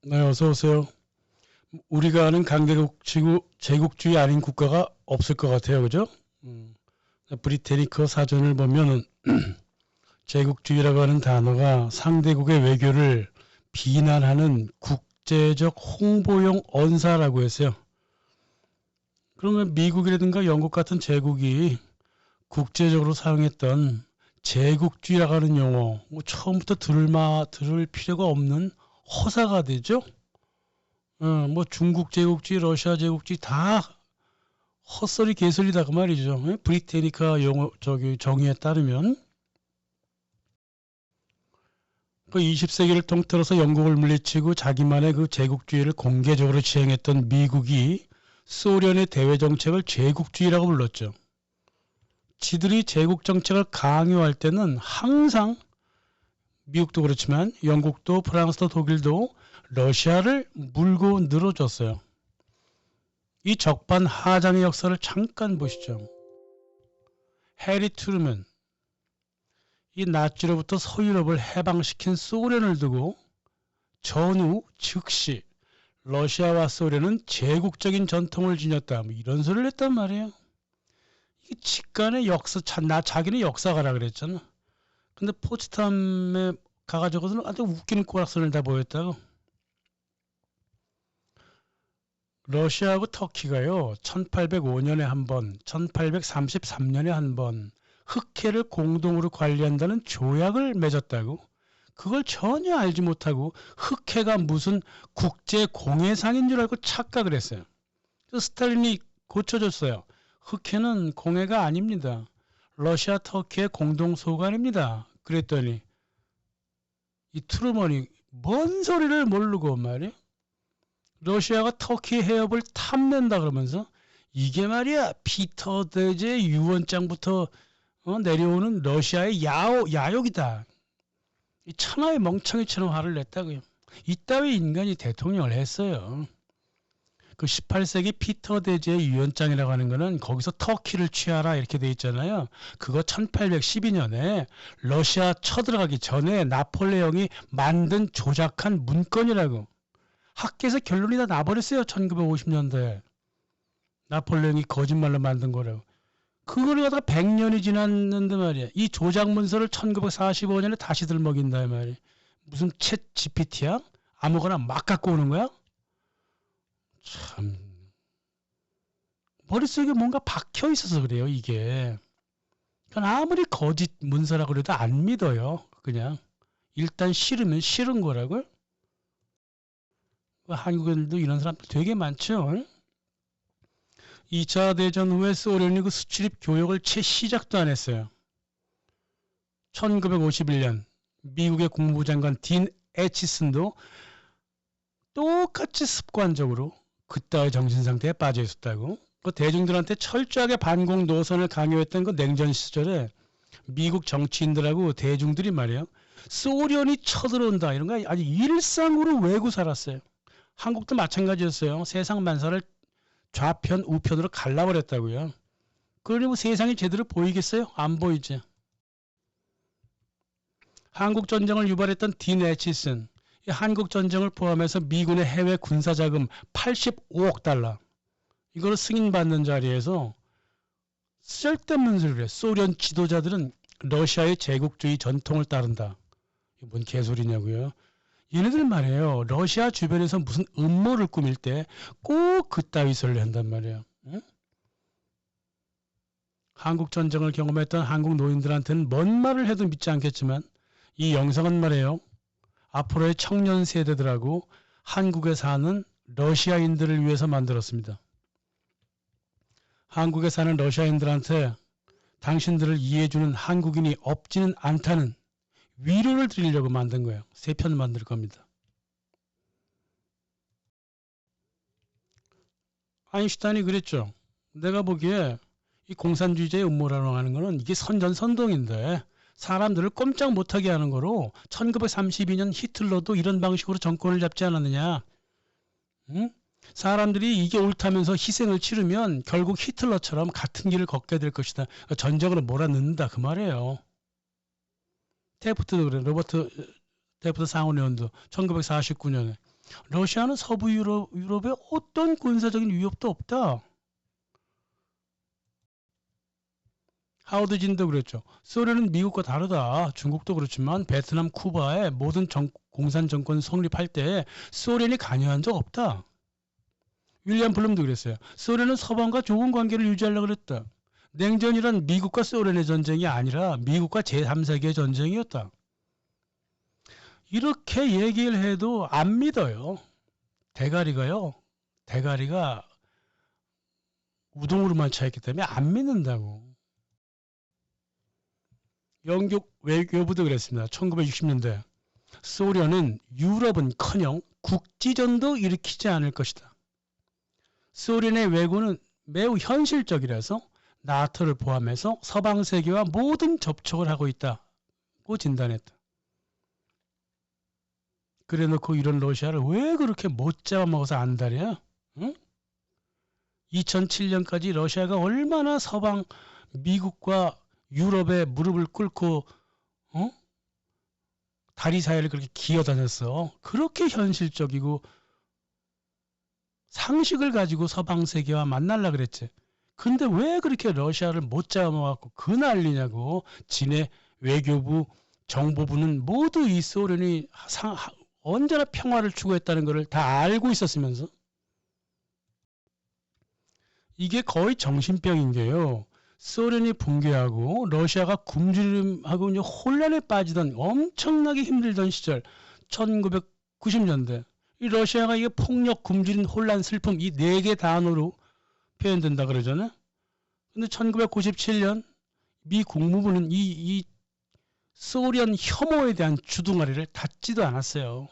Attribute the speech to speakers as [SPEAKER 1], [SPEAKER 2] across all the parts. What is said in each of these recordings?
[SPEAKER 1] 네, 어서 오세요. 우리가 아는 강대국 제국주의 아닌 국가가 없을 것 같아요. 그죠? 음, 브리테니커 사전을 보면은 제국주의라고 하는 단어가 상대국의 외교를 비난하는 국제적 홍보용 언사라고 했어요. 그러면 미국이라든가 영국 같은 제국이 국제적으로 사용했던 제국주의라고 하는 용어, 뭐 처음부터 들을 필요가 없는 허사가 되죠. 뭐 중국 제국주의, 러시아 제국주의 다 헛소리 개소리다 그 말이죠. 브리테니카 용어 정의에 따르면 그 20세기를 통틀어서 영국을 물리치고 자기만의 그 제국주의를 공개적으로 시행했던 미국이 소련의 대외 정책을 제국주의라고 불렀죠. 지들이 제국 정책을 강요할 때는 항상 미국도 그렇지만 영국도 프랑스도 독일도 러시아를 물고 늘어줬어요. 이 적반하장의 역사를 잠깐 보시죠. 해리 트루먼, 이 나치로부터 서유럽을 해방시킨 소련을 두고 전후 즉시 러시아와 소련은 제국적인 전통을 지녔다. 뭐 이런 소리를 했단 말이에요. 이게 직간의 역사, 자기는 역사가라 그랬잖아. 근데 포츠담에 가가지고는 아주 웃기는 꼬락선을 다 보였다고. 러시아하고 터키가요, 1805년에 한 번, 1833년에 한 번 흑해를 공동으로 관리한다는 조약을 맺었다고. 그걸 전혀 알지 못하고 흑해가 무슨 국제 공해상인 줄 알고 착각을 했어요. 스탈린이 고쳐줬어요. 흑해는 공해가 아닙니다. 러시아 터키의 공동 소관입니다. 그랬더니 이 트루먼이 뭔 소리를 모르고 말이야. 러시아가 터키 해협을 탐낸다 그러면서 이게 말이야 피터 대제 유언장부터 내려오는 러시아의 야욕이다. 이 천하의 멍청이처럼 화를 냈다고요. 이따위 인간이 대통령을 했어요. 그 18세기 피터 대제의 유언장이라고 하는 거는 거기서 터키를 취하라 이렇게 돼 있잖아요. 그거 1812년에 러시아 쳐들어가기 전에 나폴레옹이 만든 조작한 문건이라고. 학계에서 결론이 다 나버렸어요. 1950년대에. 나폴레옹이 거짓말로 만든 거라고. 그걸 갖다가 100년이 지났는데 말이야. 이 조작 문서를 1945년에 다시 들먹인다 말이야. 무슨 챗 GPT야? 아무거나 막 갖고 오는 거야? 참 머릿속에 뭔가 박혀 있어서 그래요. 이게. 그러니까 아무리 거짓 문서라고 그래도 안 믿어요. 그냥 일단 싫으면 싫은 거라고요. 한국인들도 이런 사람들 되게 많죠. 2차 대전 후에 소련이 그 수출입 교역을 채 시작도 안 했어요. 1951년 미국의 국무부 장관 딘 애치슨도 똑같이 습관적으로 그따위 정신상태에 빠져 있었다고. 그 대중들한테 철저하게 반공 노선을 강요했던 그 냉전 시절에 미국 정치인들하고 대중들이 말이에요. 소련이 쳐들어온다 이런 거 아주 일상으로 외고 살았어요. 한국도 마찬가지였어요. 세상 만사를 좌편 우편으로 갈라버렸다고요. 그러니 뭐 세상이 제대로 보이겠어요? 안 보이지. 한국전쟁을 유발했던 딘 애치슨, 한국전쟁을 포함해서 미군의 해외 군사자금 85억 달러 이거를 승인받는 자리에서 쓸데없는 소리를 해. 소련 지도자들은 러시아의 제국주의 전통을 따른다. 이게 뭔 개소리냐고요. 얘네들 말이에요. 러시아 주변에서 무슨 음모를 꾸밀 때 꼭 그따위 소리를 한단 말이에요. 응? 한국 전쟁을 경험했던 한국 노인들한테는 뭔 말을 해도 믿지 않겠지만 이 영상은 말이에요. 앞으로의 청년 세대들하고 한국에 사는 러시아인들을 위해서 만들었습니다. 한국에 사는 러시아인들한테 당신들을 이해해주는 한국인이 없지는 않다는 위로를 드리려고 만든 거예요. 3편 만들 겁니다. 아인슈타인이 그랬죠. 내가 보기에 이 공산주의자의 음모라고 하는 거는 이게 선전선동인데 사람들을 꼼짝 못하게 하는 거로 1932년 히틀러도 이런 방식으로 정권을 잡지 않았느냐. 응? 사람들이 이게 옳다면서 희생을 치르면 결국 히틀러처럼 같은 길을 걷게 될 것이다. 전적으로 몰아넣는다 그 말이에요. 테프트도 그래. 로버트 테프트 상원의원도 1949년에 러시아는 서부 유럽에 어떤 군사적인 위협도 없다. 하워드 진도 그랬죠. 소련은 미국과 다르다. 중국도 그렇지만 베트남, 쿠바의 모든 공산 정권 성립할 때 소련이 관여한 적 없다. 윌리엄 블룸도 그랬어요. 소련은 서방과 좋은 관계를 유지하려고 그랬다. 냉전이란 미국과 소련의 전쟁이 아니라 미국과 제3세계의 전쟁이었다. 이렇게 얘기를 해도 안 믿어요. 대가리가 우동으로만 차있기 때문에 안 믿는다고. 영국 외교부도 그랬습니다. 1960년대 소련은 유럽은커녕 국지전도 일으키지 않을 것이다. 소련의 외교는 매우 현실적이라서 나토를 포함해서 서방 세계와 모든 접촉을 하고 있다고 진단했다. 그래놓고 이런 러시아를 왜 그렇게 못 잡아먹어서 안달이야? 응? 2007년까지 러시아가 얼마나 서방 미국과 유럽에 무릎을 꿇고 다리 사이를 그렇게 기어다녔어. 그렇게 현실적이고 상식을 가지고 서방 세계와 만날라 그랬지. 근데 왜 그렇게 러시아를 못 잡아먹고 그 난리냐고. 지네 외교부, 정보부는 모두 이 소련이 언제나 평화를 추구했다는 것을 다 알고 있었으면서 이게 거의 정신병인 게요. 소련이 붕괴하고 러시아가 굶주림하고 이제 혼란에 빠지던 엄청나게 힘들던 시절 1990년대 이 러시아가 이게 폭력, 굶주림, 혼란, 슬픔 이 네 개 단어로 표현된다 그러잖아요. 근데 1997년 미 국무부는 이 소련 혐오에 대한 주둥아리를 닫지도 않았어요.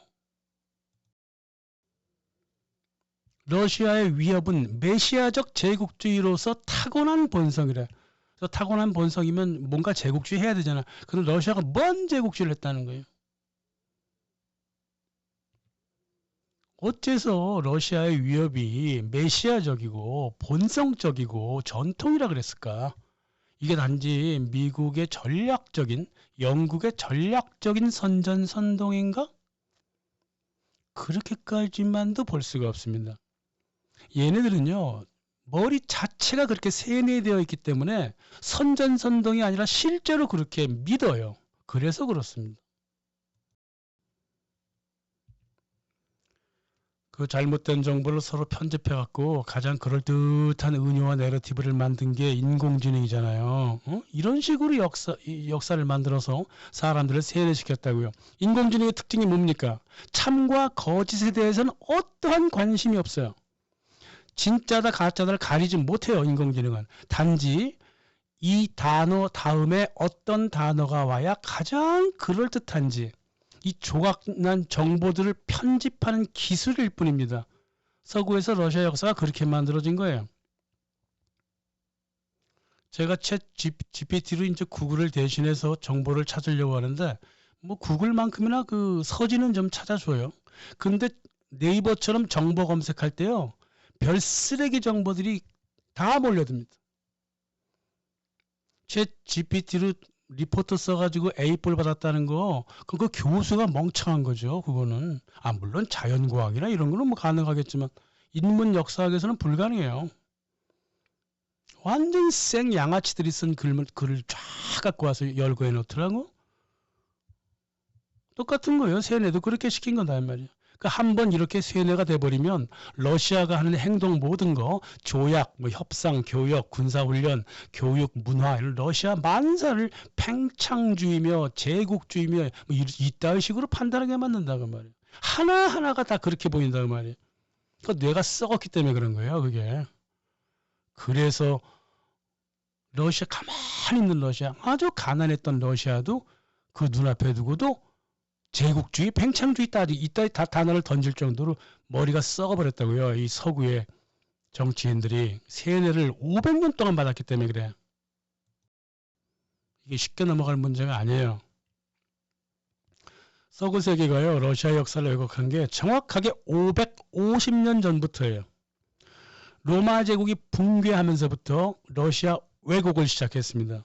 [SPEAKER 1] 러시아의 위협은 메시아적 제국주의로서 타고난 본성이래. 그래서 타고난 본성이면 뭔가 제국주의 해야 되잖아. 근데 러시아가 뭔 제국주의를 했다는 거예요. 어째서 러시아의 위협이 메시아적이고 본성적이고 전통이라 그랬을까? 이게 단지 미국의 전략적인, 영국의 전략적인 선전선동인가? 그렇게까지만도 볼 수가 없습니다. 얘네들은요, 머리 자체가 그렇게 세뇌되어 있기 때문에 선전선동이 아니라 실제로 그렇게 믿어요. 그래서 그렇습니다. 그 잘못된 정보를 서로 편집해갖고 가장 그럴듯한 은유와 내러티브를 만든 게 인공지능이잖아요. 이런 식으로 역사를 만들어서 사람들을 세뇌시켰다고요. 인공지능의 특징이 뭡니까? 참과 거짓에 대해서는 어떠한 관심이 없어요. 진짜다 가짜다를 가리지 못해요. 인공지능은. 단지 이 단어 다음에 어떤 단어가 와야 가장 그럴듯한지 이 조각난 정보들을 편집하는 기술일 뿐입니다. 서구에서 러시아 역사가 그렇게 만들어진 거예요. 제가 챗 GPT로 이제 구글을 대신해서 정보를 찾으려고 하는데 뭐 구글만큼이나 그 서지는 좀 찾아줘요. 근데 네이버처럼 정보 검색할 때요. 별 쓰레기 정보들이 다 몰려듭니다. 챗 GPT로 리포트 써가지고 A뿔 받았다는 거, 그거 교수가 멍청한 거죠. 그거는. 물론 자연과학이나 이런 거는 뭐 가능하겠지만 인문 역사학에서는 불가능해요. 완전 생 양아치들이 쓴 글을 쫙 갖고 와서 열고 해놓더라고. 똑같은 거예요. 세뇌도 그렇게 시킨 건다 이 말이야. 한번 이렇게 세뇌가 돼버리면 러시아가 하는 행동 모든 거 조약, 뭐 협상, 교역, 군사훈련, 교육, 문화 러시아 만사를 팽창주의며 제국주의며 뭐 이따위 식으로 판단하게 만든다고 말이에요. 하나하나가 다 그렇게 보인다고 말이에요. 그러니까 뇌가 썩었기 때문에 그런 거예요. 그게. 그래서 러시아 가만히 있는 러시아 아주 가난했던 러시아도 그 눈앞에 두고도 제국주의, 팽창주의 이따위 단어를 던질 정도로 머리가 썩어버렸다고요. 이 서구의 정치인들이 세뇌를 500년 동안 받았기 때문에 그래. 이게 쉽게 넘어갈 문제가 아니에요. 서구 세계가요. 러시아 역사를 왜곡한 게 정확하게 550년 전부터예요. 로마 제국이 붕괴하면서부터 러시아 왜곡을 시작했습니다.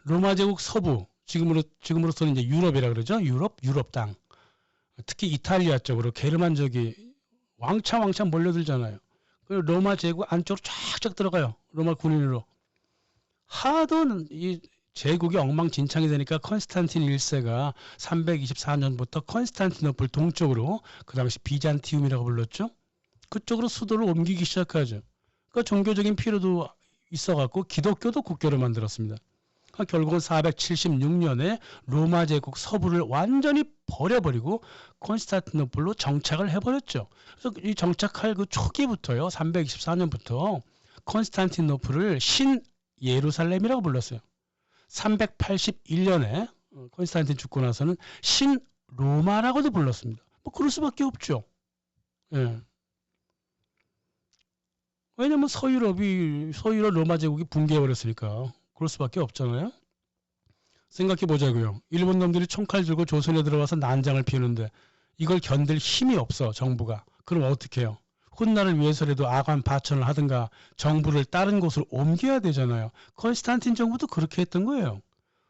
[SPEAKER 1] 로마 제국 서부, 지금으로서는 이제 유럽이라 그러죠. 유럽 땅. 특히 이탈리아 쪽으로 게르만족이 왕창 몰려들잖아요. 그 로마 제국 안쪽으로 쫙쫙 들어가요. 로마 군인으로. 하도 이 제국이 엉망진창이 되니까 컨스탄틴 1세가 324년부터 컨스탄티노플 동쪽으로, 그 당시 비잔티움이라고 불렀죠. 그쪽으로 수도를 옮기기 시작하죠. 그 종교적인 필요도 있어갖고 기독교도 국교를 만들었습니다. 결국은 476년에 로마 제국 서부를 완전히 버려버리고 콘스탄티노플로 정착을 해버렸죠. 그래서 이 정착할 그 초기부터요, 324년부터 콘스탄티노플을 신 예루살렘이라고 불렀어요. 381년에 콘스탄틴 죽고 나서는 신 로마라고도 불렀습니다. 뭐 그럴 수밖에 없죠. 예. 왜냐면 서유럽 로마 제국이 붕괴해버렸으니까 그럴 수밖에 없잖아요. 생각해 보자고요. 일본 놈들이 총칼 들고 조선에 들어와서 난장을 피우는데 이걸 견딜 힘이 없어, 정부가. 그럼 어떻게 해요? 훗날을 위해서라도 아관 파천을 하든가 정부를 다른 곳으로 옮겨야 되잖아요. 컨스탄틴 정부도 그렇게 했던 거예요.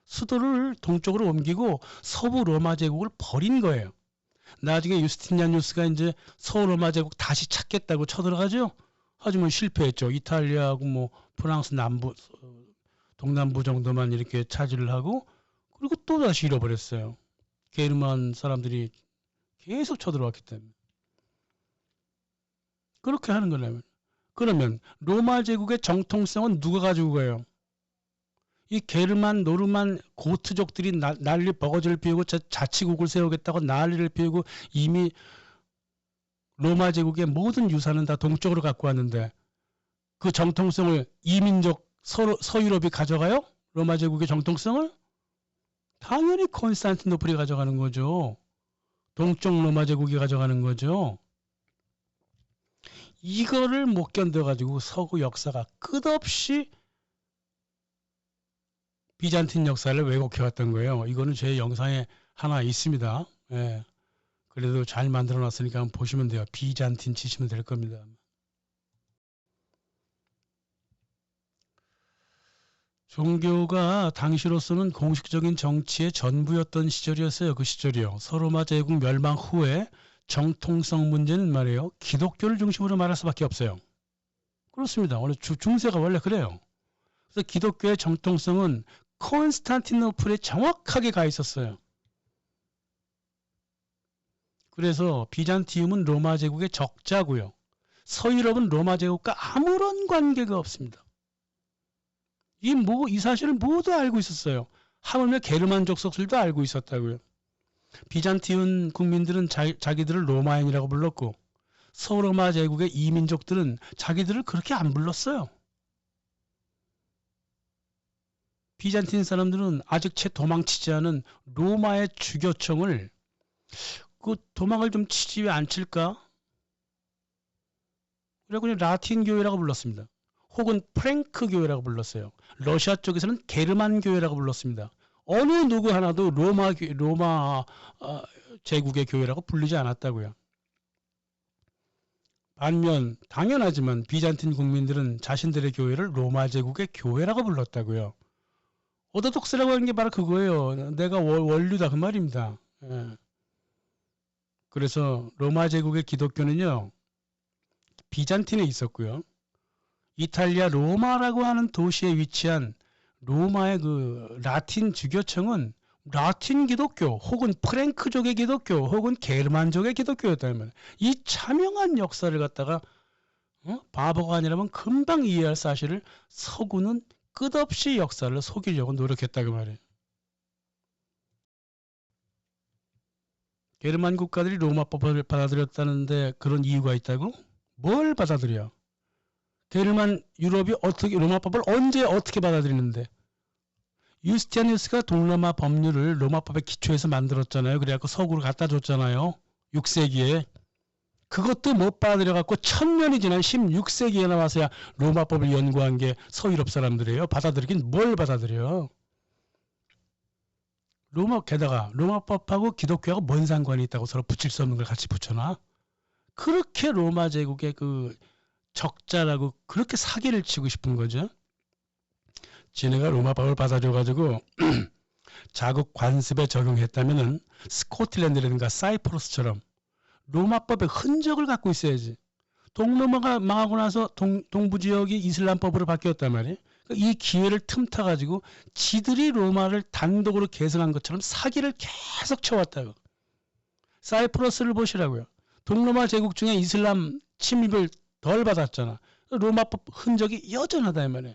[SPEAKER 1] 수도를 동쪽으로 옮기고 서부 로마 제국을 버린 거예요. 나중에 유스티니아누스가 이제 서로마 제국 다시 찾겠다고 쳐들어가죠. 하지만 실패했죠. 이탈리아하고 뭐 프랑스 남부, 동남부 정도만 이렇게 차지를 하고, 그리고 또 다시 잃어버렸어요. 게르만 사람들이 계속 쳐들어왔기 때문에. 그렇게 하는 거라면. 그러면 로마 제국의 정통성은 누가 가지고 가요? 이 게르만, 노르만, 고트족들이 난리 버거지를 피우고 자치국을 세우겠다고 난리를 피우고 이미 로마 제국의 모든 유산은 다 동쪽으로 갖고 왔는데 그 정통성을 이민족 서유럽이 가져가요? 로마 제국의 정통성을? 당연히 콘스탄티노플이 가져가는 거죠. 동쪽 로마 제국이 가져가는 거죠. 이거를 못 견뎌가지고 서구 역사가 끝없이 비잔틴 역사를 왜곡해왔던 거예요. 이거는 제 영상에 하나 있습니다. 예. 그래도 잘 만들어놨으니까 한번 보시면 돼요. 비잔틴 치시면 될 겁니다. 종교가 당시로서는 공식적인 정치의 전부였던 시절이었어요. 그 시절이요. 서로마 제국 멸망 후에 정통성 문제는 말이에요. 기독교를 중심으로 말할 수밖에 없어요. 그렇습니다. 원래 중세가 원래 그래요. 그래서 기독교의 정통성은 콘스탄티노플에 정확하게 가 있었어요. 그래서 비잔티움은 로마 제국의 적자고요. 서유럽은 로마 제국과 아무런 관계가 없습니다. 이 사실을 모두 알고 있었어요. 하물며 게르만족 속들도 알고 있었다고요. 비잔티움 국민들은 자기들을 로마인이라고 불렀고 서로마 제국의 이민족들은 자기들을 그렇게 안 불렀어요. 비잔틴 사람들은 아직 채 도망치지 않은 로마의 주교청을 그 도망을 좀 치지 왜 안 칠까? 그래서 그냥 라틴 교회라고 불렀습니다. 혹은 프랭크 교회라고 불렀어요. 러시아 쪽에서는 게르만 교회라고 불렀습니다. 어느 누구 하나도 로마 제국의 교회라고 불리지 않았다고요. 반면 당연하지만 비잔틴 국민들은 자신들의 교회를 로마 제국의 교회라고 불렀다고요. 오르독스라고 하는 게 바로 그거예요. 내가 원류다 그 말입니다. 예. 그래서 로마 제국의 기독교는요. 비잔틴에 있었고요. 이탈리아 로마라고 하는 도시에 위치한 로마의 그 라틴 주교청은 라틴 기독교 혹은 프랭크족의 기독교 혹은 게르만족의 기독교였다면 이 차명한 역사를 갖다가 바보가 아니라면 금방 이해할 사실을 서구는 끝없이 역사를 속이려고 노력했다고 말이에요. 게르만 국가들이 로마법을 받아들였다는데 그런 이유가 있다고? 뭘 받아들여? 게르만 유럽이 어떻게 로마법을 언제 어떻게 받아들이는데? 유스티아누스가 동로마 법률을 로마법의 기초에서 만들었잖아요. 그래갖고 서구로 갖다 줬잖아요. 6세기에. 그것도 못 받아들여갖고 1000년이 지난 16세기에 나와서야 로마법을 연구한 게 서유럽 사람들이에요. 받아들이긴 뭘 받아들여? 게다가 로마법하고 기독교하고 뭔 상관이 있다고 서로 붙일 수 없는 걸 같이 붙여놔? 그렇게 로마 제국의 그 적자라고 그렇게 사기를 치고 싶은 거죠. 지네가 로마법을 받아줘가지고 자국 관습에 적용했다면은 스코틀랜드라든가 사이프러스처럼 로마법의 흔적을 갖고 있어야지. 동로마가 망하고 나서 동부 지역이 이슬람법으로 바뀌었단 말이에요. 이 기회를 틈타가지고 지들이 로마를 단독으로 개성한 것처럼 사기를 계속 쳐왔다고. 사이프러스를 보시라고요. 동로마 제국 중에 이슬람 침입을 덜 받았잖아. 로마법 흔적이 여전하다 이 말이에요.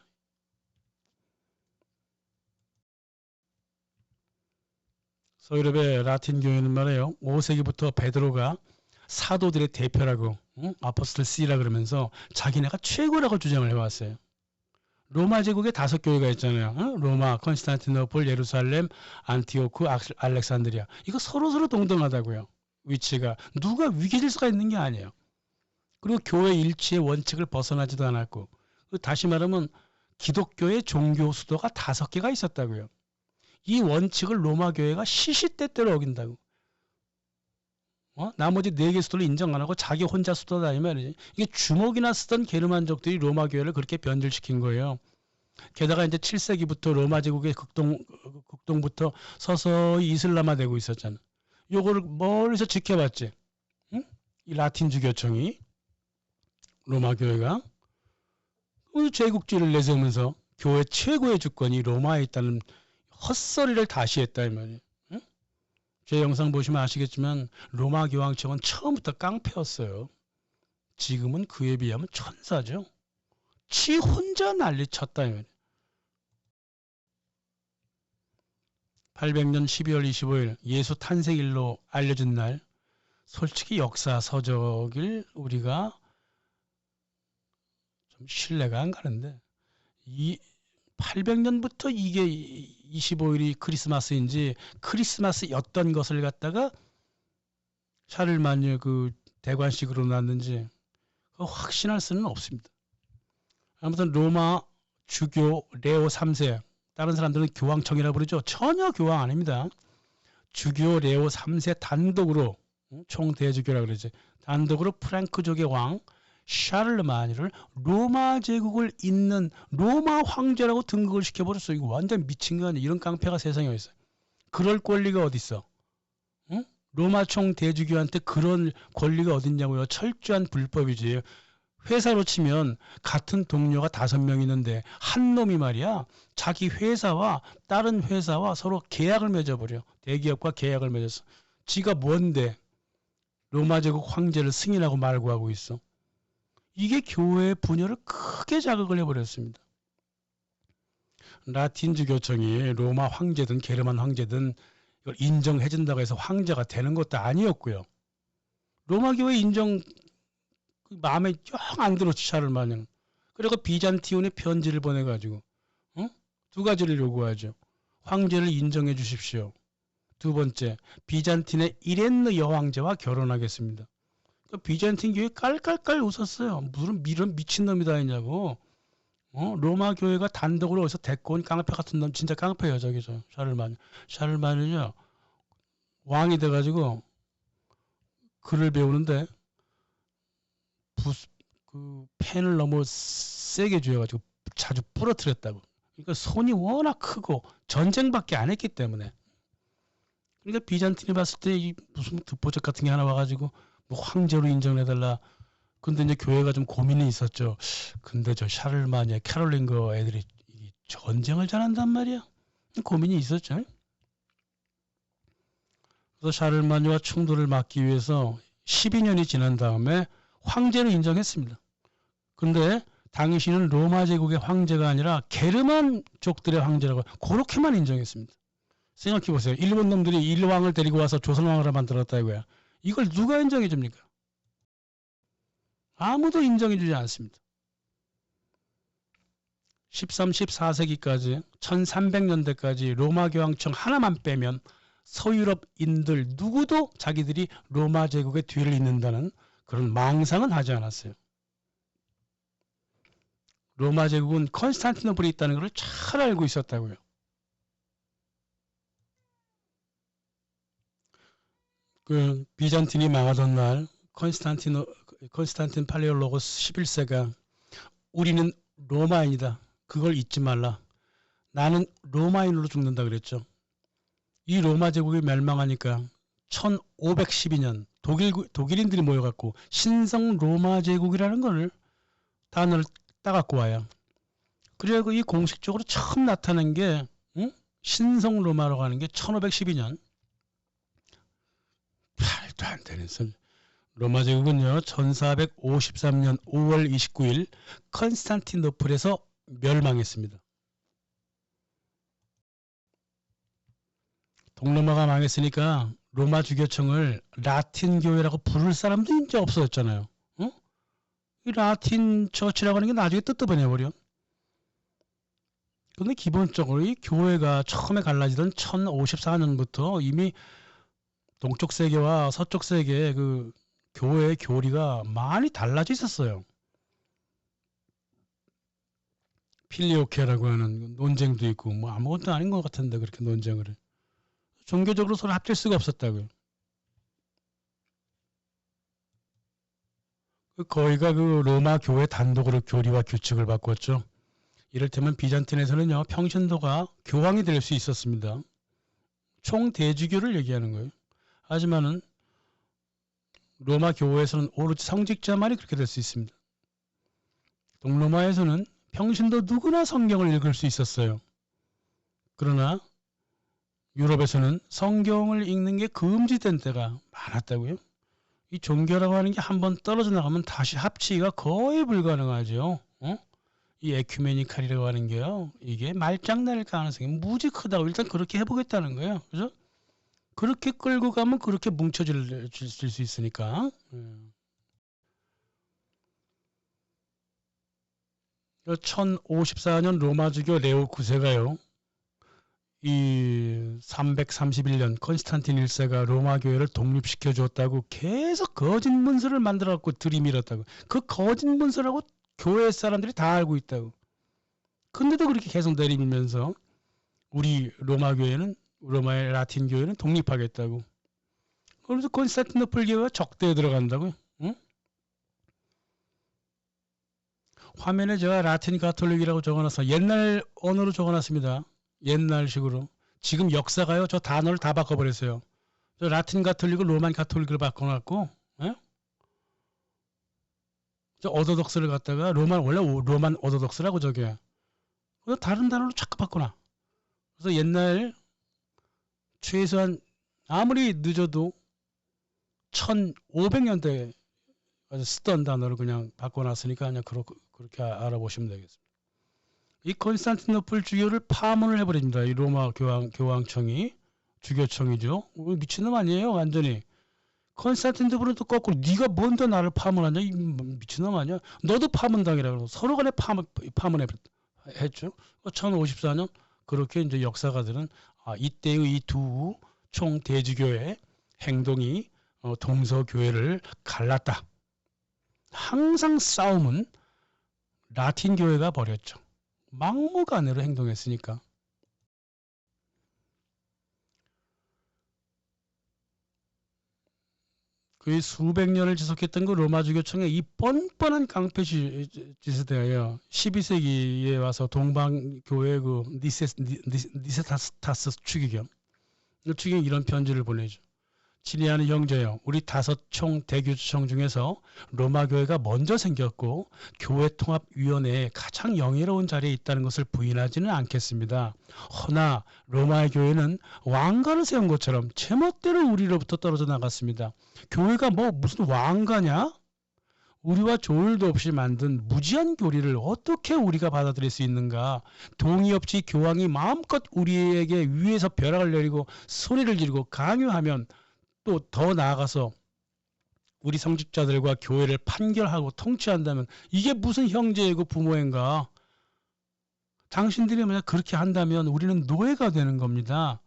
[SPEAKER 1] 서유럽의 라틴 교회는 말이에요. 5세기부터 베드로가 사도들의 대표라고 아포스톨 C라 그러면서 자기네가 최고라고 주장을 해왔어요. 로마 제국에 5교회가 있잖아요. 로마, 컨스탄티노플, 예루살렘, 안티오크, 알렉산드리아. 이거 서로서로 동등하다고요. 위치가. 누가 위계 질서가 있는 게 아니에요. 그리고 교회 일치의 원칙을 벗어나지도 않았고, 다시 말하면 기독교의 종교 수도가 5개가 있었다고요. 이 원칙을 로마 교회가 시시때때로 어긴다고. 나머지 4개 수도를 인정 안 하고 자기 혼자 수도다 이 말이지. 이게 주먹이나 쓰던 게르만족들이 로마 교회를 그렇게 변질시킨 거예요. 게다가 이제 7세기부터 로마 제국의 극동부터 서서히 이슬람화되고 있었잖아. 요거를 멀리서 지켜봤지. 응? 이 라틴주 교청이 로마 교회가 제국주의를 내세우면서 교회 최고의 주권이 로마에 있다는 헛소리를 다시 했다 이 말이에요. 제 영상 보시면 아시겠지만 로마 교황청은 처음부터 깡패였어요. 지금은 그에 비하면 천사죠. 지 혼자 난리쳤다 이 말이에요. 800년 12월 25일 예수 탄생일로 알려진 날, 솔직히 역사 서적을 우리가 좀 신뢰가 안 가는데, 이 800년부터 이게 25일이 크리스마스인지 크리스마스였던 것을 갖다가 샤를마뉴 그 대관식으로 놨는지 확신할 수는 없습니다. 아무튼 로마 주교 레오 3세, 다른 사람들은 교황청이라고 부르죠. 전혀 교황 아닙니다. 주교 레오 3세 단독으로, 총대주교라고 그러지, 단독으로 프랑크족의 왕 샤를마뉴를 로마 제국을 잇는 로마 황제라고 등극을 시켜버렸어. 이거 완전 미친 거 아니야. 이런 깡패가 세상에 어디 있어. 그럴 권리가 어디 있어. 응? 로마 총대주교한테 그런 권리가 어딨냐고요. 철저한 불법이지. 회사로 치면 같은 동료가 5명 있는데 한 놈이 말이야, 자기 회사와 다른 회사와 서로 계약을 맺어버려. 대기업과 계약을 맺었어. 지가 뭔데 로마 제국 황제를 승인하고 말고 하고 있어. 이게 교회의 분열을 크게 자극을 해버렸습니다. 라틴주 교청이 로마 황제든 게르만 황제든 이걸 인정해준다고 해서 황제가 되는 것도 아니었고요. 로마 교회 인정 마음에 영 안 들었지, 샤를마뉴는. 그리고 비잔티온에 편지를 보내가지고 2가지를 요구하죠. 황제를 인정해 주십시오. 2번째, 비잔틴의 이렌느 여왕제와 결혼하겠습니다. 비잔틴 교회 깔깔깔 웃었어요. 무슨 이런 미친놈이다 했냐고. 로마 교회가 단독으로 어디서 데리고 온 깡패 같은 놈, 진짜 깡패예요. 저기서 샤를마뉴요. 왕이 돼가지고 글을 배우는데 그 펜을 너무 세게 쥐어가지고 자주 부러뜨렸다고. 그러니까 손이 워낙 크고 전쟁밖에 안 했기 때문에. 그러니까 비잔틴이 봤을 때 무슨 듣보적 같은 게 하나 와가지고 뭐 황제로 인정해달라. 근데 이제 교회가 좀 고민이 있었죠. 근데 저 샤를마뉴, 캐롤링거 애들이 전쟁을 잘한단 말이야. 고민이 있었죠. 그래서 샤를마뉴와 충돌을 막기 위해서 12년이 지난 다음에 황제로 인정했습니다. 근데 당시는 로마 제국의 황제가 아니라 게르만족들의 황제라고 그렇게만 인정했습니다. 생각해보세요. 일본 놈들이 일왕을 데리고 와서 조선왕을 만들었다 이거야. 이걸 누가 인정해 줍니까? 아무도 인정해 주지 않습니다. 13, 14세기까지 1300년대까지 로마 교황청 하나만 빼면 서유럽인들 누구도 자기들이 로마 제국의 뒤를 잇는다는 그런 망상은 하지 않았어요. 로마 제국은 컨스탄티노플이 있다는 것을 잘 알고 있었다고요. 그 비잔틴이 망하던 날 컨스탄틴 팔레올로고스 11세가 우리는 로마인이다. 그걸 잊지 말라. 나는 로마인으로 죽는다 그랬죠. 이 로마 제국이 멸망하니까 1512년 독일인들이 모여갖고 신성 로마 제국이라는 걸 단어를 따갖고 와요. 그래서 이 공식적으로 처음 나타난 게 신성 로마라고 하는 게 1512년. 말도 안 되는 소리. 로마 제국은요 1453년 5월 29일 컨스탄티노플에서 멸망했습니다. 동로마가 망했으니까 로마 주교청을 라틴 교회라고 부를 사람도 이제 없어졌잖아요. 이 라틴 처치라고 하는 게 나중에 뜯어버려버려. 근데 기본적으로 이 교회가 처음에 갈라지던 1054년부터 이미 동쪽 세계와 서쪽 세계의 그 교회의 교리가 많이 달라져 있었어요. 필리오케라고 하는 논쟁도 있고 뭐 아무것도 아닌 것 같은데 그렇게 논쟁을 해. 종교적으로 서로 합칠 수가 없었다고요. 거의가 그 로마 교회 단독으로 교리와 규칙을 바꿨죠. 이를테면 비잔틴에서는요 평신도가 교황이 될 수 있었습니다. 총대주교를 얘기하는 거예요. 하지만은 로마 교회에서는 오로지 성직자만이 그렇게 될 수 있습니다. 동로마에서는 평신도 누구나 성경을 읽을 수 있었어요. 그러나 유럽에서는 성경을 읽는 게 금지된 때가 많았다고요. 이 종교라고 하는 게 한번 떨어져 나가면 다시 합치기가 거의 불가능하죠. 이 에큐메니칼이라고 하는 게요. 이게 말장날 가능성이 무지 크다고 일단 그렇게 해보겠다는 거예요. 그죠? 그렇게 끌고 가면 그렇게 뭉쳐질 수 있으니까. 1054년 로마주교 레오 9세가요. 이 331년 컨스탄틴 1세가 로마 교회를 독립시켜 줬다고 계속 거짓 문서를 만들어 갖고 들이밀었다고. 그 거짓 문서라고 교회 사람들이 다 알고 있다고. 근데도 그렇게 계속 내리밀면서 우리 로마의 라틴 교회는 독립하겠다고. 그래서 콘스탄티노플 교회가 적대에 들어간다고요. 화면에 제가 라틴 가톨릭이라고 적어놨어. 옛날 언어로 적어놨습니다. 옛날식으로. 지금 역사가요. 저 단어를 다 바꿔버렸어요. 저 라틴 가톨릭을 로만 가톨릭으로 바꿔놨고, 저 어도덕스를 갖다가 원래 로만 어도덕스라고 저게. 그래서 다른 단어로 자꾸 바꿔놔. 그래서 옛날 최소한 아무리 늦어도 1500년대에 쓰던 단어를 그냥 바꿔놨으니까 그냥 그렇게 알아보시면 되겠습니다. 이 콘스탄티노플 주교를 파문을 해버립니다. 이 로마 교황청이 주교청이죠. 미친놈 아니에요 완전히. 콘스탄티노플은 또 거꾸로 네가 먼저 나를 파문하냐 이 미친놈 아니야. 너도 파문당이라 그러고 서로 간에 파문했죠. 1054년 그렇게 이제 역사가들은 이때의 이 두 총대주교의 행동이 동서교회를 갈랐다. 항상 싸움은 라틴 교회가 벌였죠. 막무가내로 행동했으니까. 그 수백 년을 지속했던 그 로마 주교청의 이 뻔뻔한 깡패 짓에 대하여 12세기에 와서 동방교회 그 니세타스 추기경 이런 편지를 보내죠. 친애하는 형제여, 우리 5총 대교주청 중에서 로마 교회가 먼저 생겼고 교회 통합위원회에 가장 영예로운 자리에 있다는 것을 부인하지는 않겠습니다. 허나 로마의 교회는 왕가를 세운 것처럼 제멋대로 우리로부터 떨어져 나갔습니다. 교회가 뭐 무슨 왕가냐? 우리와 조율도 없이 만든 무지한 교리를 어떻게 우리가 받아들일 수 있는가? 동의 없이 교황이 마음껏 우리에게 위에서 벼락을 내리고 소리를 지르고 강요하면 또 더 나아가서 우리 성직자들과 교회를 판결하고 통치한다면 이게 무슨 형제이고 부모인가? 당신들이 만약 그렇게 한다면 우리는 노예가 되는 겁니다.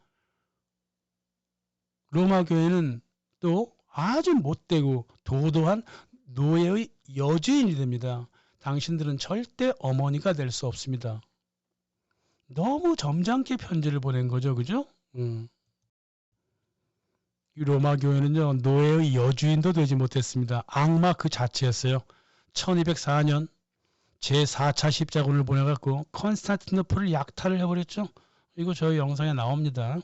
[SPEAKER 1] 로마 교회는 또 아주 못되고 도도한 노예의 여주인이 됩니다. 당신들은 절대 어머니가 될 수 없습니다. 너무 점잖게 편지를 보낸 거죠. 그죠? 이 로마 교회는요. 노예의 여주인도 되지 못했습니다. 악마 그 자체였어요. 1204년 제4차 십자군을 보내갖고 컨스탄티노플을 약탈을 해버렸죠. 이거 저희 영상에 나옵니다.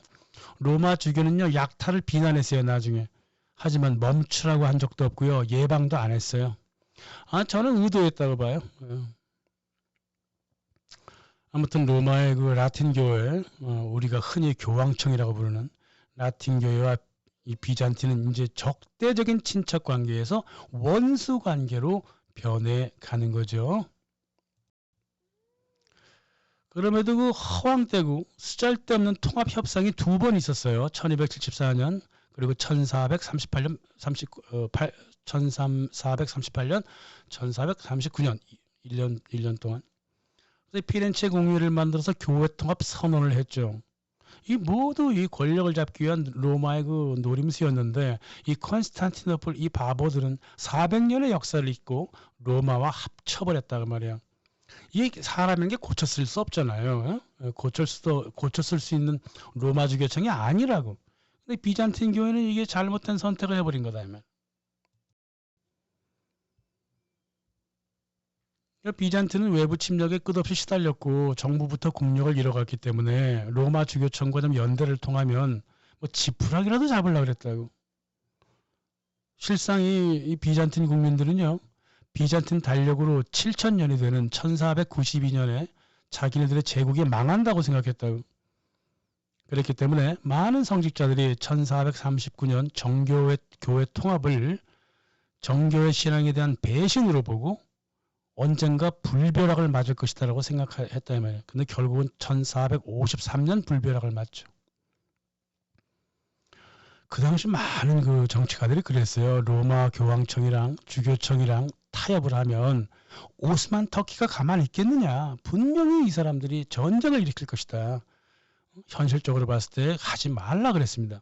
[SPEAKER 1] 로마 주교는요. 약탈을 비난했어요. 나중에. 하지만 멈추라고 한 적도 없고요. 예방도 안 했어요. 저는 의도했다고 봐요. 아무튼 로마의 그 라틴 교회, 우리가 흔히 교황청이라고 부르는 라틴 교회와 이 비잔틴은 이제 적대적인 친척 관계에서 원수 관계로 변해가는 거죠. 그럼에도 그 허황되고 쓰잘데없는 통합 협상이 두 번 있었어요. 1274년 그리고 1438년 1438년 1439년 1년 동안 피렌체 공의회를 만들어서 교회 통합 선언을 했죠. 이 모두 이 권력을 잡기 위한 로마의 그 노림수였는데 이 컨스탄티노플 이 바보들은 400년의 역사를 잊고 로마와 합쳐버렸다고 말이야. 이게 사람인 게 고쳤을 수 없잖아요. 고쳤을 수 있는 로마 주교청이 아니라고. 근데 비잔틴 교회는 이게 잘못된 선택을 해버린 거다. 비잔틴은 외부 침략에 끝없이 시달렸고 정부부터 국력을 잃어갔기 때문에 로마 주교청과 좀 연대를 통하면 뭐 지푸라기라도 잡으려고 그랬다고. 실상 이 비잔틴 국민들은요. 비잔틴 달력으로 7000년이 되는 1492년에 자기네들의 제국이 망한다고 생각했다고. 그랬기 때문에 많은 성직자들이 1439년 정교회 통합을 정교회 신앙에 대한 배신으로 보고 언젠가 불벼락을 맞을 것이다라고 생각했다 이 말이에요. 근데 결국은 1453년 불벼락을 맞죠. 그 당시 많은 그 정치가들이 그랬어요. 로마 교황청이랑 주교청이랑 타협을 하면 오스만 터키가 가만히 있겠느냐. 분명히 이 사람들이 전쟁을 일으킬 것이다. 현실적으로 봤을 때 하지 말라 그랬습니다.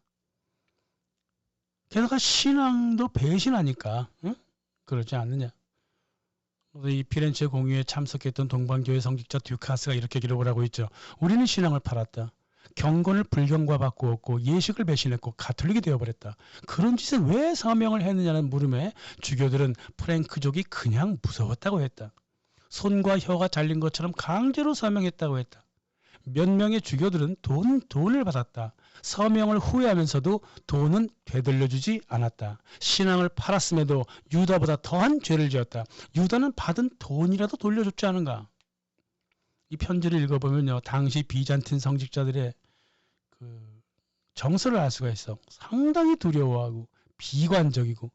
[SPEAKER 1] 게다가 신앙도 배신하니까 그러지 않느냐. 이 피렌체 공의회에 참석했던 동방교회 성직자 듀카스가 이렇게 기록을 하고 있죠. 우리는 신앙을 팔았다. 경건을 불경과 바꾸었고 예식을 배신했고 가톨릭이 되어버렸다. 그런 짓을 왜 서명을 했느냐는 물음에 주교들은 프랭크족이 그냥 무서웠다고 했다. 손과 혀가 잘린 것처럼 강제로 서명했다고 했다. 몇 명의 주교들은 돈을 받았다. 서명을 후회하면서도 돈은 되돌려주지 않았다. 신앙을 팔았음에도 유다보다 더한 죄를 지었다. 유다는 받은 돈이라도 돌려줬지 않은가. 이 편지를 읽어보면요. 당시 비잔틴 성직자들의 그 정서를 알 수가 있어. 상당히 두려워하고 비관적이고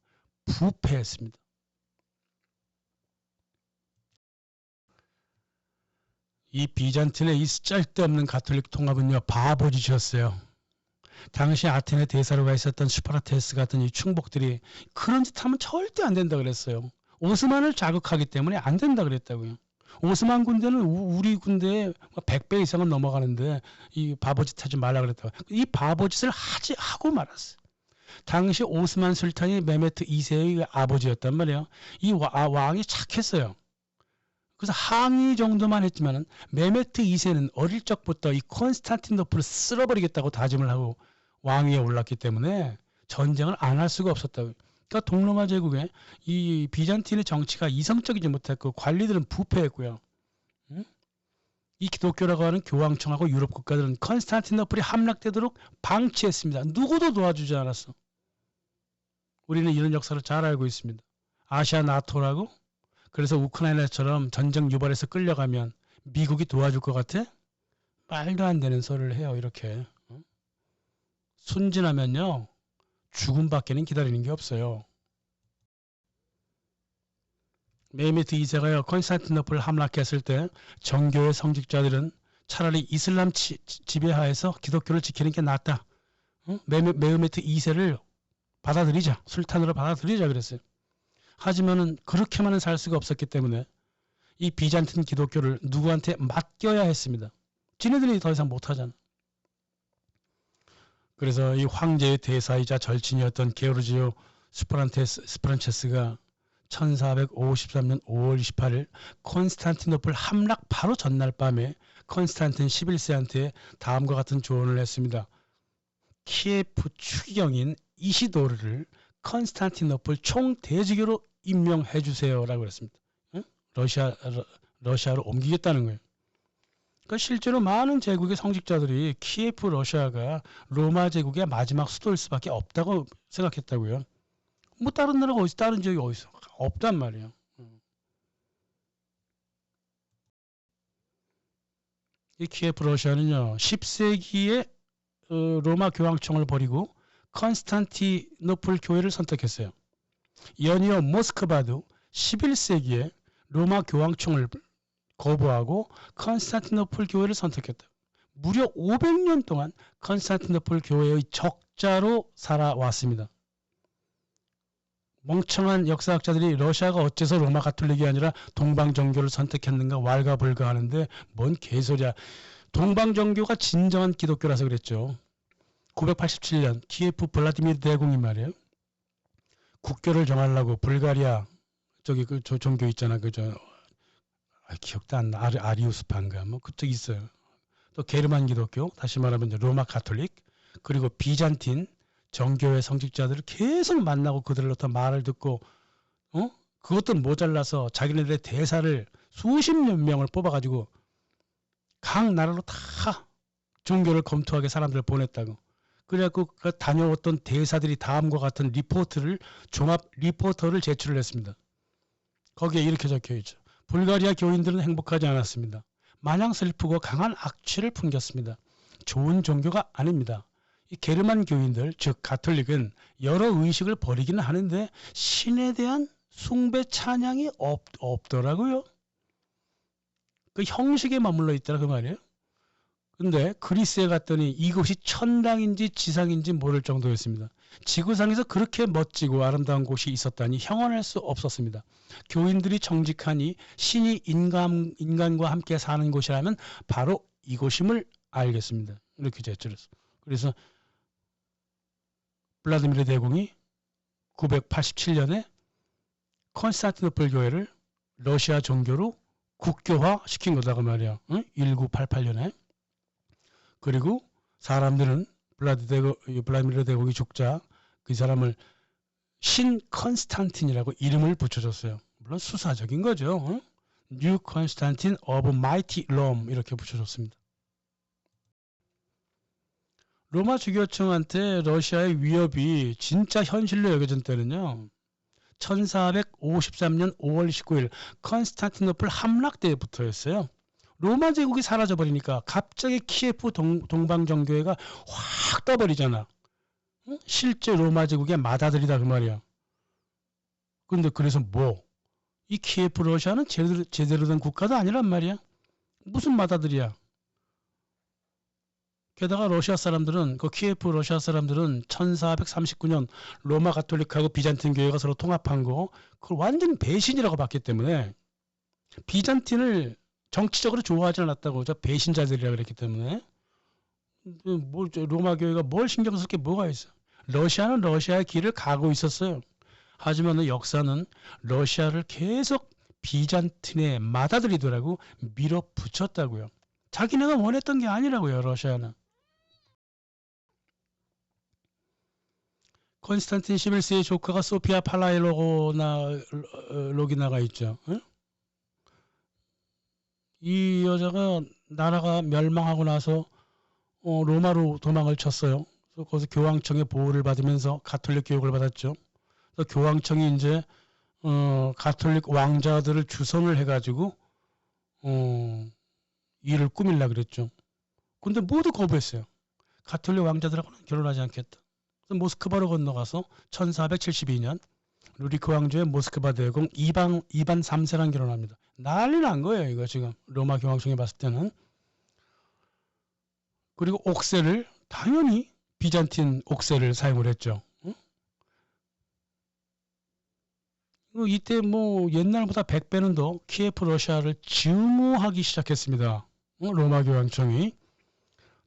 [SPEAKER 1] 부패했습니다. 이 비잔틴의 이 쓸데없는 가톨릭 통합은요. 바보짓이었어요. 당시 아테네 대사로가 있었던 스파르타스 같은 이 충복들이 그런 짓 하면 절대 안 된다 그랬어요. 오스만을 자극하기 때문에 안 된다 그랬다고요. 오스만 군대는 우리 군대의 100배 이상은 넘어가는데 이 바보짓 하지 말라 그랬다고. 이 바보짓을 하고 말았어요. 당시 오스만 술탄이 메메트 2세의 아버지였단 말이에요. 이 왕이 착했어요. 그래서 항의 정도만 했지만은 메메트 2세는 어릴 적부터 이 콘스탄티노플을 쓸어버리겠다고 다짐을 하고 왕위에 올랐기 때문에 전쟁을 안 할 수가 없었다고. 그러니까 동로마 제국에 이 비잔틴의 정치가 이성적이지 못했고 관리들은 부패했고요. 이 기독교라고 하는 교황청하고 유럽 국가들은 콘스탄티노플이 함락되도록 방치했습니다. 누구도 도와주지 않았어. 우리는 이런 역사를 잘 알고 있습니다. 아시아 나토라고? 그래서 우크라이나처럼 전쟁 유발해서 끌려가면 미국이 도와줄 것 같아? 말도 안 되는 소리를 해요. 이렇게. 순진하면요. 죽음밖에는 기다리는 게 없어요. 메메트 2세가요. 콘스탄티노플을 함락했을 때 정교회 성직자들은 차라리 이슬람 지배하에서 기독교를 지키는 게 낫다. 메메트 2세를 받아들이자. 술탄으로 받아들이자 그랬어요. 하지만은 그렇게만은 살 수가 없었기 때문에 이 비잔틴 기독교를 누구한테 맡겨야 했습니다. 지네들이 더 이상 못하잖아. 그래서 이 황제의 대사이자 절친이었던 게오르지오 스프란체스가 1453년 5월 28일 콘스탄티노플 함락 바로 전날 밤에 콘스탄틴 11세한테 다음과 같은 조언을 했습니다. 키예프 추기경인 이시도르를 콘스탄티노플 총대주교로 임명해 주세요라고 그랬습니다. 러시아로 옮기겠다는 거예요. 그러니까 실제로 많은 제국의 성직자들이 키예프 러시아가 로마 제국의 마지막 수도일 수밖에 없다고 생각했다고요. 뭐 다른 나라가 어디 다른 지역이 어디 있어? 없단 말이에요. 이 키예프 러시아는요, 10세기에 로마 교황청을 버리고 컨스탄티노플 교회를 선택했어요. 연이어 모스크바도 11세기에 로마 교황청을 거부하고 컨스탄티노플 교회를 선택했다. 무려 500년 동안 컨스탄티노플 교회의 적자로 살아왔습니다. 멍청한 역사학자들이 러시아가 어째서 로마 가톨릭이 아니라 동방정교를 선택했는가 왈가불가하는데 뭔 개소리야. 동방정교가 진정한 기독교라서 그랬죠. 987년 키예프 블라디미르 대공이 말이에요. 국교를 정하려고 불가리아 저기 그 종교 있잖아. 기억도 안 나. 아리우스파인가 뭐 그쪽 있어요. 또 게르만 기독교, 다시 말하면 로마 가톨릭, 그리고 비잔틴 정교회 성직자들을 계속 만나고 그들로부터 말을 듣고 그것도 모자라서 자기네들의 대사를 수십 명을 뽑아가지고 각 나라로 다 종교를 검토하게 사람들을 보냈다고. 그래갖고 그 다녀왔던 대사들이 다음과 같은 종합 리포터를 제출을 했습니다. 거기에 이렇게 적혀있죠. 불가리아 교인들은 행복하지 않았습니다. 마냥 슬프고 강한 악취를 풍겼습니다. 좋은 종교가 아닙니다. 이 게르만 교인들, 즉 가톨릭은 여러 의식을 버리기는 하는데 신에 대한 숭배 찬양이 없더라고요. 그 형식에 머물러 있더라 그 말이에요. 근데 그리스에 갔더니 이곳이 천당인지 지상인지 모를 정도였습니다. 지구상에서 그렇게 멋지고 아름다운 곳이 있었다니 형언할 수 없었습니다. 교인들이 정직하니 신이 인간과 함께 사는 곳이라면 바로 이곳임을 알겠습니다. 이렇게 제출했어. 그래서 블라디미르 대공이 987년에 컨스탄티노플 교회를 러시아 종교로 국교화 시킨 거다가 말이야. 1988년에. 그리고 사람들은 블라디미르 대공이 죽자 그 사람을 신 컨스탄틴이라고 이름을 붙여줬어요. 물론 수사적인 거죠. 뉴 컨스탄틴 오브 마이티 롬 이렇게 붙여줬습니다. 로마 주교청한테 러시아의 위협이 진짜 현실로 여겨진 때는요. 1453년 5월 19일 컨스탄티노플 함락 때부터였어요. 로마 제국이 사라져버리니까 갑자기 키예프 동방정교회가 확 떠버리잖아. 실제 로마 제국의 맏아들이다 그 말이야. 근데 그래서 이 키예프 러시아는 제대로 된 국가도 아니란 말이야. 무슨 맏아들이야. 게다가 러시아 사람들은 그 키예프 러시아 사람들은 1439년 로마 가톨릭하고 비잔틴 교회가 서로 통합한 거 그걸 완전 배신이라고 봤기 때문에 비잔틴을 정치적으로 좋아하지 않았다고 저 배신자들이라 그랬기 때문에 로마 교회가 뭘 신경 쓸 게 뭐가 있어. 러시아는 러시아의 길을 가고 있었어요. 하지만 역사는 러시아를 계속 비잔틴의 맏아들이더라고 밀어붙였다고요. 자기네가 원했던 게 아니라고요. 러시아는. 콘스탄틴 11세의 조카가 소피아 팔라이로기나가 있죠. 응? 이 여자가 나라가 멸망하고 나서 로마로 도망을 쳤어요. 그래서 거기서 교황청의 보호를 받으면서 가톨릭 교육을 받았죠. 그래서 교황청이 이제 가톨릭 왕자들을 주선을 해가지고 일을 꾸밀라 그랬죠. 근데 모두 거부했어요. 가톨릭 왕자들하고는 결혼하지 않겠다. 그래서 모스크바로 건너가서 1472년 루리크 왕조의 모스크바 대공 이반 3세랑 결혼합니다. 난리 난 거예요, 이거 지금. 로마 교황청에 봤을 때는. 그리고 옥새를 당연히 비잔틴 옥새를 사용을 했죠. 이때 옛날보다 100배는 더 키예프 러시아를 증오하기 시작했습니다. 로마 교황청이.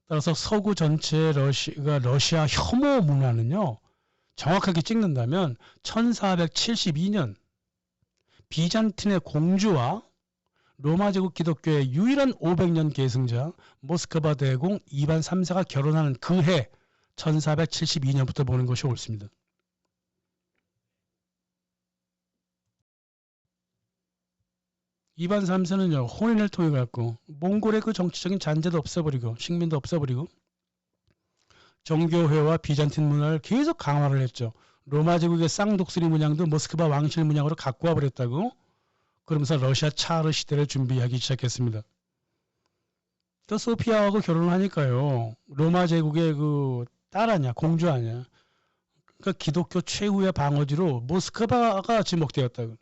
[SPEAKER 1] 따라서 서구 전체 러시아 혐오 문화는요. 정확하게 찍는다면 1472년 비잔틴의 공주와 로마 제국 기독교의 유일한 500년 계승자 모스크바 대공 이반 3세가 결혼하는 그 해 1472년부터 보는 것이 옳습니다. 이반 3세는요, 혼인을 통해 갖고 몽골의 그 정치적인 잔재도 없애버리고 식민도 없애버리고 정교회와 비잔틴 문화를 계속 강화를 했죠. 로마 제국의 쌍독수리 문양도 모스크바 왕실 문양으로 갖고 와버렸다고. 그러면서 러시아 차르 시대를 준비하기 시작했습니다. 또 소피아하고 결혼을 하니까요. 로마 제국의 그 딸 아니야, 공주 아니야. 그러니까 기독교 최후의 방어지로 모스크바가 지목되었다고.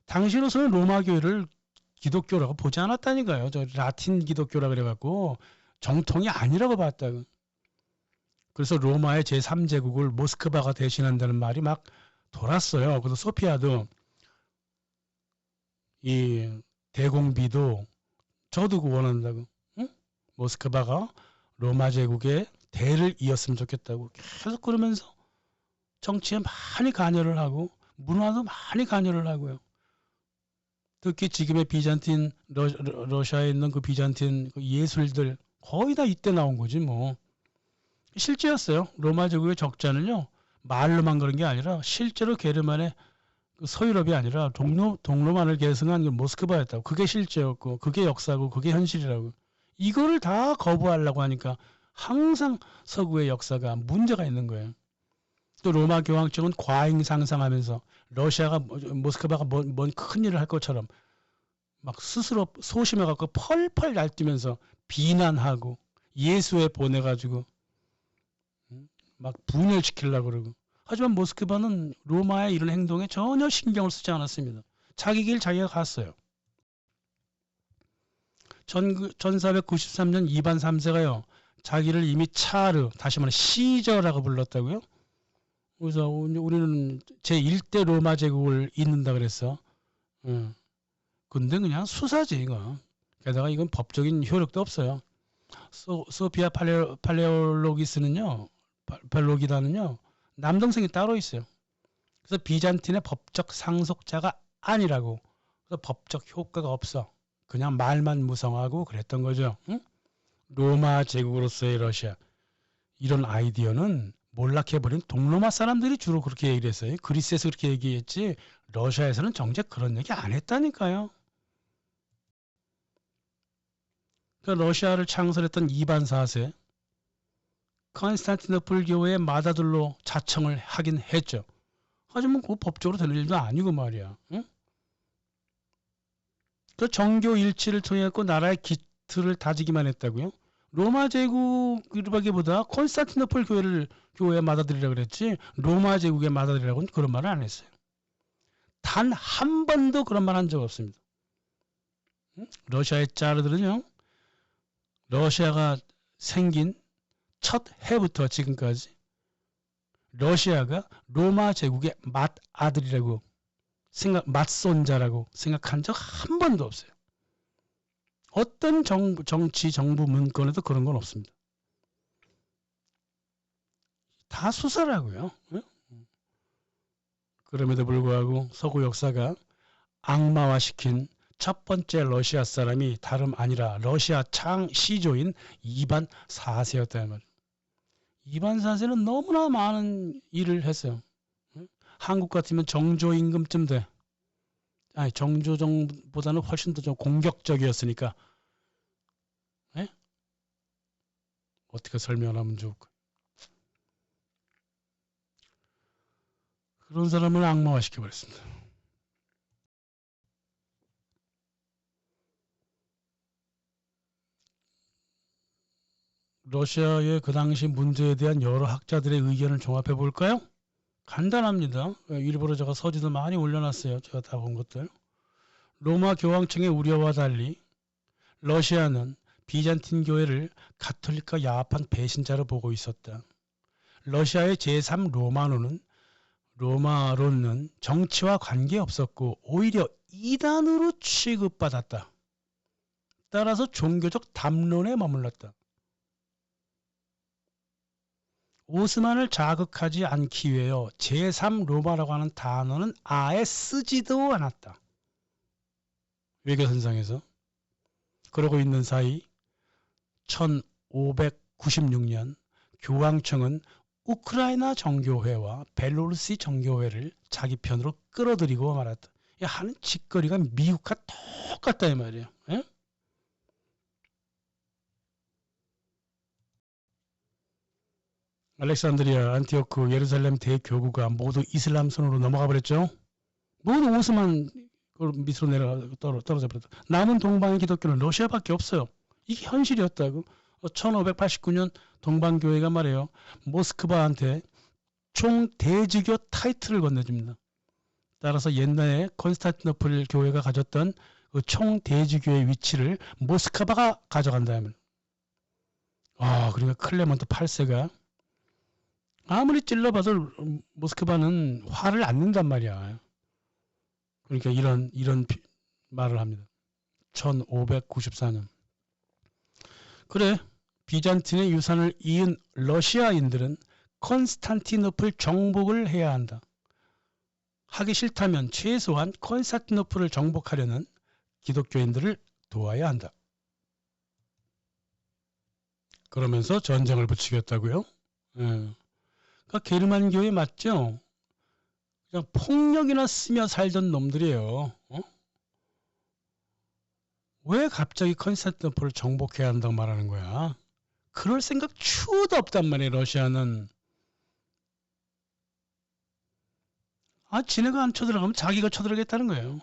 [SPEAKER 1] 당시로서는 로마 교회를 기독교라고 보지 않았다니까요. 저 라틴 기독교라 그래갖고 정통이 아니라고 봤다고. 그래서 로마의 제3제국을 모스크바가 대신한다는 말이 막 돌았어요. 그래서 소피아도 이 대공비도 저도 원한다고. 응? 모스크바가 로마 제국의 대를 이었으면 좋겠다고 계속 그러면서 정치에 많이 관여를 하고 문화도 많이 관여를 하고요. 특히 지금의 비잔틴 러시아에 있는 그 비잔틴 그 예술들 거의 다 이때 나온 거지 뭐. 실제였어요. 로마 제국의 적자는요. 말로만 그런 게 아니라 실제로 게르만의 그 서유럽이 아니라 동로만을 계승한 게 모스크바였다고. 그게 실제였고 그게 역사고 그게 현실이라고. 이거를 다 거부하려고 하니까 항상 서구의 역사가 문제가 있는 거예요. 또 로마 교황청은 과잉 상상하면서 러시아가 모스크바가 뭔 큰일을 할 것처럼 막 스스로 소심해갖고 펄펄 날뛰면서 비난하고 예수에 보내가지고 막 분열시키려고 그러고. 하지만 모스크바는 로마의 이런 행동에 전혀 신경을 쓰지 않았습니다. 자기 길 자기가 갔어요. 1493년 이반 3세가요. 자기를 이미 차르, 다시 말해 시저라고 불렀다고요. 그래서 우리는 제1대 로마 제국을 잇는다 그랬어. 근데 그냥 수사지 이거. 게다가 이건 법적인 효력도 없어요. 소피아 팔레올로기스는요. 벨로기다는요. 남동생이 따로 있어요. 그래서 비잔틴의 법적 상속자가 아니라고. 그래서 법적 효과가 없어. 그냥 말만 무성하고 그랬던 거죠. 응? 로마 제국으로서의 러시아. 이런 아이디어는 몰락해버린 동로마 사람들이 주로 그렇게 얘기를 했어요. 그리스에서 그렇게 얘기했지 러시아에서는 정작 그런 얘기 안 했다니까요. 그러니까 러시아를 창설했던 이반 4세 컨스탄티노플 교회의 마다들로 자청을 하긴 했죠. 하지만 그 법적으로 되는 일도 아니고 말이야. 응? 그 정교 일치를 통해 갖고 나라의 기틀을 다지기만 했다고요. 로마 제국이라기보다 콘스탄티노플 교회에 받아들이라 그랬지 로마 제국에 받아들이라고는 그런 말을 안 했어요. 단 한 번도 그런 말 한 적 없습니다. 러시아의 짜르들은요. 러시아가 생긴 첫 해부터 지금까지 러시아가 로마 제국의 맏아들이라고 맏손자라고 생각한 적 한 번도 없어요. 어떤 정부 문건에도 그런 건 없습니다. 다 수사라고요. 그럼에도 불구하고 서구 역사가 악마화시킨 첫 번째 러시아 사람이 다름 아니라 러시아 창 시조인 이반 4세였다는 말이에요. 이반 4세는 너무나 많은 일을 했어요. 한국 같으면 정조임금쯤 돼. 아니 정조정보다는 훨씬 더 좀 공격적이었으니까. 에? 어떻게 설명하면 좋을까? 그런 사람을 악마화시켜버렸습니다. 러시아의 그 당시 문제에 대한 여러 학자들의 의견을 종합해 볼까요? 간단합니다. 일부러 제가 서지도 많이 올려놨어요. 제가 다 본 것들. 로마 교황청의 우려와 달리 러시아는 비잔틴 교회를 가톨릭과 야합한 배신자로 보고 있었다. 러시아의 제3로마론은 정치와 관계없었고 오히려 이단으로 취급받았다. 따라서 종교적 담론에 머물렀다. 오스만을 자극하지 않기 위하여 제3로마라고 하는 단어는 아예 쓰지도 않았다. 외교선상에서. 그러고 있는 사이 1596년 교황청은 우크라이나 정교회와 벨로루시 정교회를 자기 편으로 끌어들이고 말았다. 하는 짓거리가 미국과 똑같다 이 말이에요. 예? 알렉산드리아, 안티오크, 예루살렘 대교구가 모두 이슬람 손으로 넘어가 버렸죠. 모두 오스만 밑으로 떨어져 버렸다. 남은 동방의 기독교는 러시아밖에 없어요. 이게 현실이었다고. 1589년 동방교회가 말해요. 모스크바한테 총대주교 타이틀을 건네줍니다. 따라서 옛날에 콘스탄티노플 교회가 가졌던 그 총대주교의 위치를 모스크바가 가져간다면, 그러니까 클레먼트 8세가 아무리 찔러봐도 모스크바는 화를 안 낸단 말이야. 그러니까 이런 말을 합니다. 1594년. 그래, 비잔틴의 유산을 이은 러시아인들은 콘스탄티노플 정복을 해야 한다. 하기 싫다면 최소한 콘스탄티노플을 정복하려는 기독교인들을 도와야 한다. 그러면서 전쟁을 부추겼다고요? 그러니까 게르만교회 맞죠? 그냥 폭력이나 쓰며 살던 놈들이에요. 왜 갑자기 콘스탄티노플을 정복해야 한다고 말하는 거야? 그럴 생각 추도 없단 말이에요, 러시아는. 지네가 안 쳐들어가면 자기가 쳐들어가겠다는 거예요.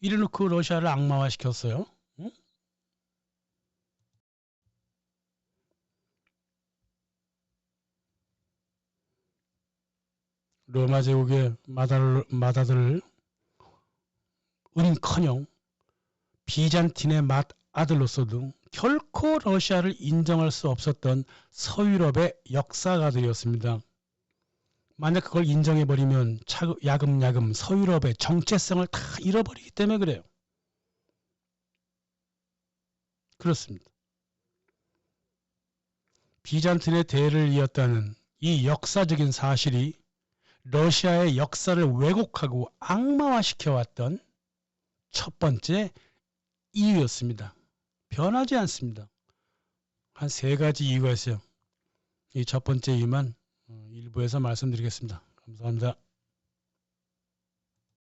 [SPEAKER 1] 이래놓고 러시아를 악마화시켰어요. 응? 로마 제국의 맏아들 은커녕 비잔틴의 맏아들로서도 결코 러시아를 인정할 수 없었던 서유럽의 역사가들이었습니다. 만약 그걸 인정해버리면 야금야금 서유럽의 정체성을 다 잃어버리기 때문에 그래요. 그렇습니다. 비잔틴의 대를 이었다는 이 역사적인 사실이 러시아의 역사를 왜곡하고 악마화시켜왔던 첫 번째 이유였습니다. 변하지 않습니다. 한 3가지 이유가 있어요. 이 첫 번째 이유만 일부에서 말씀드리겠습니다. 감사합니다.